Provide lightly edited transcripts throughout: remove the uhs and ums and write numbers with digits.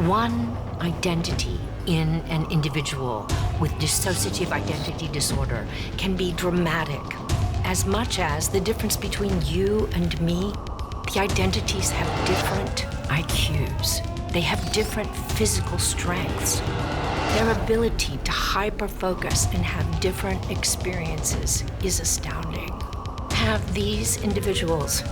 One identity in an individual with dissociative identity disorder can be dramatic. As much as the difference between you and me, the identities have different IQs. They have different physical strengths. Their ability to hyper-focus and have different experiences is astounding. Have these individuals,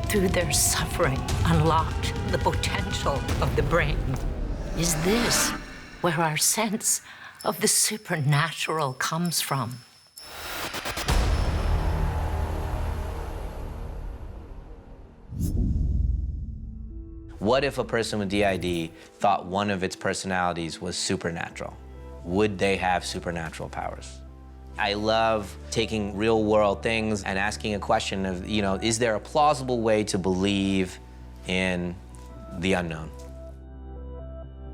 through their suffering, unlocked the potential of the brain? Is this where our sense of the supernatural comes from? What if a person with DID thought one of its personalities was supernatural? Would they have supernatural powers? I love taking real-world things and asking a question of, is there a plausible way to believe in the unknown?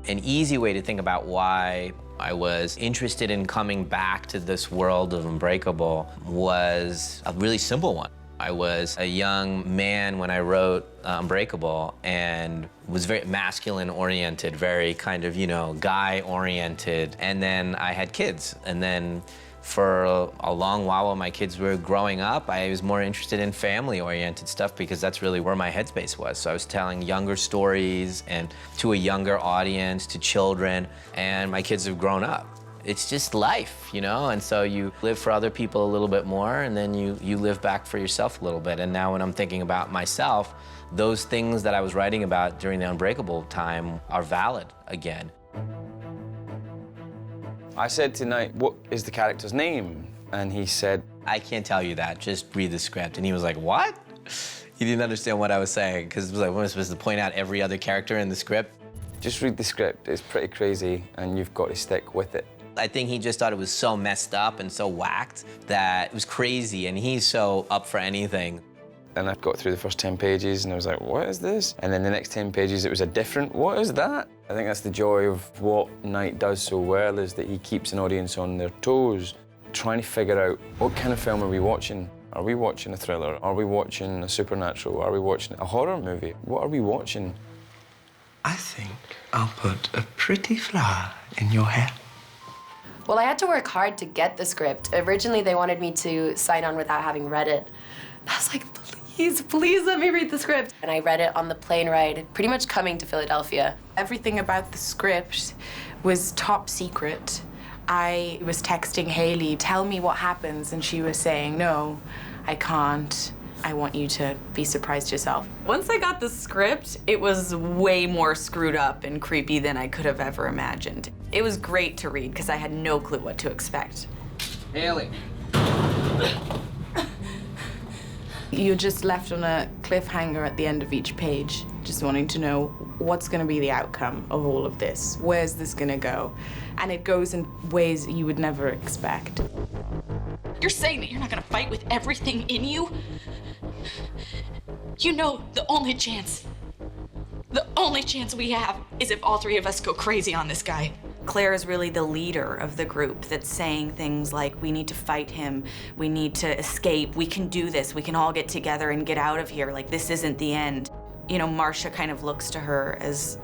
An easy way to think about why I was interested in coming back to this world of Unbreakable was a really simple one. I was a young man when I wrote Unbreakable and was very masculine-oriented, very kind of, guy-oriented. And then I had kids. And then for a long while my kids were growing up, I was more interested in family-oriented stuff because that's really where my headspace was. So I was telling younger stories and to a younger audience, to children, and my kids have grown up. It's just life, and so you live for other people a little bit more, and then you live back for yourself a little bit. And now when I'm thinking about myself, those things that I was writing about during the Unbreakable time are valid again. I said tonight, what is the character's name? And he said, I can't tell you that, just read the script. And he was like, what? He didn't understand what I was saying, because it was like, what am I supposed to point out every other character in the script? Just read the script, it's pretty crazy, and you've got to stick with it. I think he just thought it was so messed up and so whacked that it was crazy, and he's so up for anything. And I got through the first 10 pages, and I was like, what is this? And then the next 10 pages, it was a different, what is that? I think that's the joy of what Knight does so well, is that he keeps an audience on their toes, trying to figure out, what kind of film are we watching? Are we watching a thriller? Are we watching a supernatural? Are we watching a horror movie? What are we watching? I think I'll put a pretty flower in your hair. Well, I had to work hard to get the script. Originally, they wanted me to sign on without having read it. I was like, please let me read the script. And I read it on the plane ride, pretty much coming to Philadelphia. Everything about the script was top secret. I was texting Haley, tell me what happens, and she was saying, no, I can't. I want you to be surprised yourself. Once I got the script, it was way more screwed up and creepy than I could have ever imagined. It was great to read because I had no clue what to expect. Haley. You're just left on a cliffhanger at the end of each page, just wanting to know what's going to be the outcome of all of this. Where's this going to go? And it goes in ways you would never expect. You're saying that you're not going to fight with everything in you? You know the only chance we have is if all three of us go crazy on this guy. Claire is really the leader of the group that's saying things like, we need to fight him, we need to escape, we can do this, we can all get together and get out of here, like this isn't the end. Marcia kind of looks to her as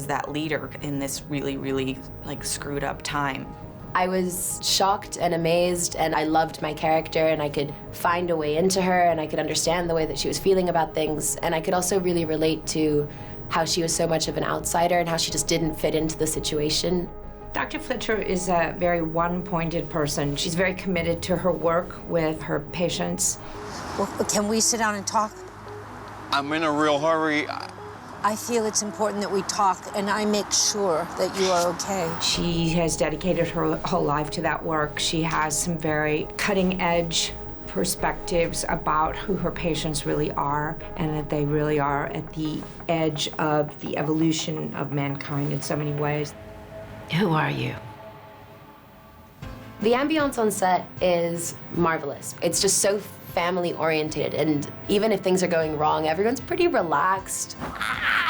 that leader in this really, really like screwed up time. I was shocked and amazed, and I loved my character, and I could find a way into her, and I could understand the way that she was feeling about things, and I could also really relate to how she was so much of an outsider and how she just didn't fit into the situation. Dr. Fletcher is a very one-pointed person. She's very committed to her work with her patients. Well, can we sit down and talk? I'm in a real hurry. I feel it's important that we talk, and I make sure that you are okay. She has dedicated her whole life to that work. She has some very cutting-edge perspectives about who her patients really are, and that they really are at the edge of the evolution of mankind in so many ways. Who are you? The ambiance on set is marvelous. It's just so family-oriented, and even if things are going wrong, everyone's pretty relaxed.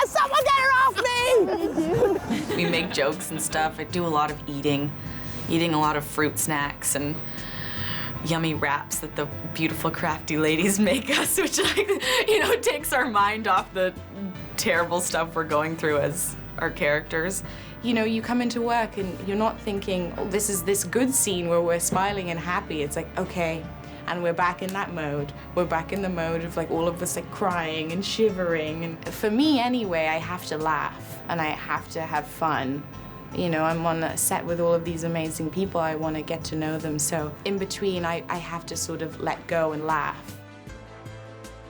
Someone get her off me! What do you do? We make jokes and stuff. I do a lot of eating a lot of fruit snacks and yummy wraps that the beautiful, crafty ladies make us, which, takes our mind off the terrible stuff we're going through as our characters. You know, you come into work and you're not thinking, oh, this is this good scene where we're smiling and happy. It's like, okay, and we're back in that mode. We're back in the mode of like all of us like crying and shivering. And for me anyway, I have to laugh and I have to have fun. You know, I'm on a set with all of these amazing people. I want to get to know them. So in between, I have to sort of let go and laugh.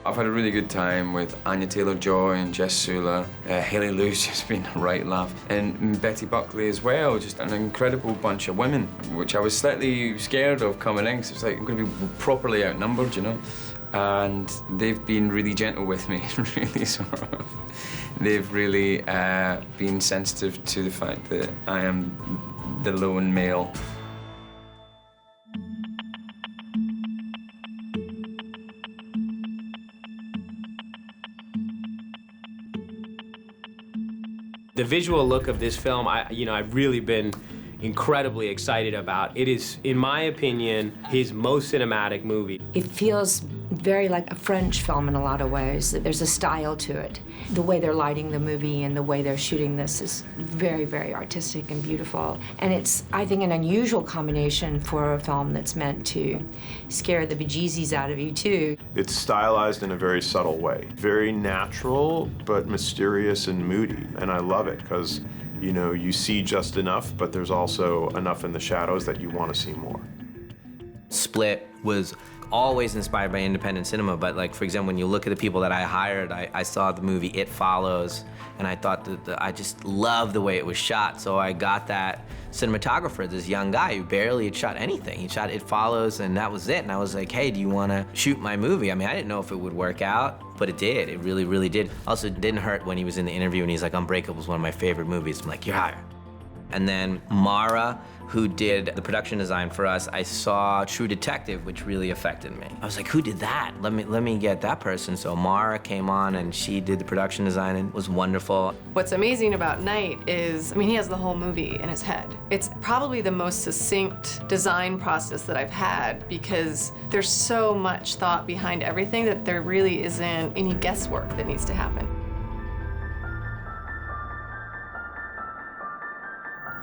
I've had a really good time with Anya Taylor-Joy and Jess SULA. HALEYLU's just been a right laugh. And Betty Buckley as well, just an incredible bunch of women, which I was slightly scared of coming in, because it's like I'm going to be properly outnumbered, you know? And they've been really gentle with me, really sort of. They've really been sensitive to the fact that I am the lone male. The visual look of this film, I've really been incredibly excited about. It is, in my opinion, his most cinematic movie. It feels very like a French film in a lot of ways. There's a style to it. The way they're lighting the movie and the way they're shooting this is very, very artistic and beautiful. And it's, I think, an unusual combination for a film that's meant to scare the bejesus out of you, too. It's stylized in a very subtle way. Very natural, but mysterious and moody. And I love it, because you know, you see just enough, but there's also enough in the shadows that you want to see more. Split was always inspired by independent cinema, but like, for example, when you look at the people that I hired, I saw the movie It Follows, and I thought that I just loved the way it was shot, so I got that cinematographer, this young guy who barely had shot anything. He shot It Follows, and that was it, and I was like, hey, do you want to shoot my movie? I mean, I didn't know if it would work out, but it did. It really, really did. Also, it didn't hurt when he was in the interview and he's like, Unbreakable was one of my favorite movies. I'm like, you're hired. And then Marcia, who did the production design for us, I saw True Detective, which really affected me. I was like, who did that? Let me get that person. So Marcia came on and she did the production design and it was wonderful. What's amazing about Night is, I mean, he has the whole movie in his head. It's probably the most succinct design process that I've had, because there's so much thought behind everything that there really isn't any guesswork that needs to happen.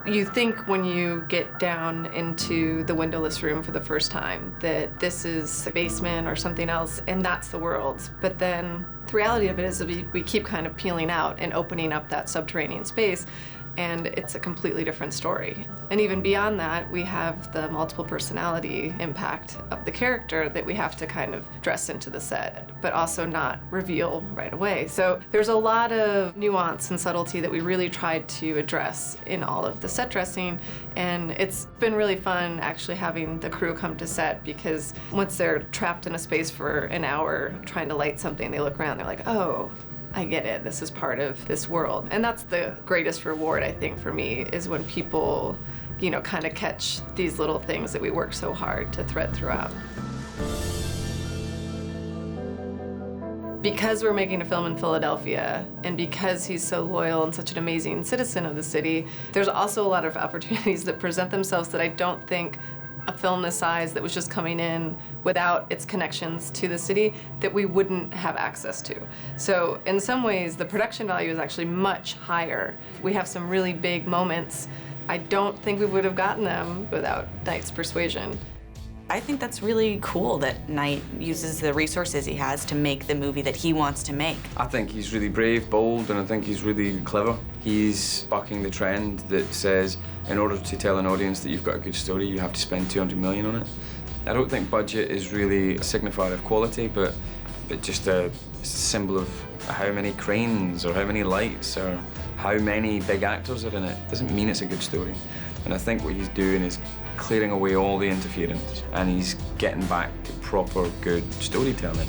You think when you get down into the windowless room for the first time that this is the basement or something else, and that's the world. But then the reality of it is that we keep kind of peeling out and opening up that subterranean space, and it's a completely different story. And even beyond that, we have the multiple personality impact of the character that we have to kind of dress into the set, but also not reveal right away. So there's a lot of nuance and subtlety that we really tried to address in all of the set dressing, and it's been really fun actually having the crew come to set, because once they're trapped in a space for an hour trying to light something, they look around, they're like, oh, I get it, this is part of this world. And that's the greatest reward, I think, for me, is when people, you know, kind of catch these little things that we work so hard to thread throughout. Because we're making a film in Philadelphia, and because he's so loyal and such an amazing citizen of the city, there's also a lot of opportunities that present themselves that I don't think a film this size that was just coming in without its connections to the city that we wouldn't have access to. So in some ways, the production value is actually much higher. We have some really big moments. I don't think we would have gotten them without Night's persuasion. I think that's really cool that Knight uses the resources he has to make the movie that he wants to make. I think he's really brave, bold, and I think he's really clever. He's bucking the trend that says, in order to tell an audience that you've got a good story, you have to spend 200 million on it. I don't think budget is really a signifier of quality, but just a symbol of how many cranes or how many lights or how many big actors are in it. It doesn't mean it's a good story. And I think what he's doing is clearing away all the interference, and he's getting back to proper good storytelling.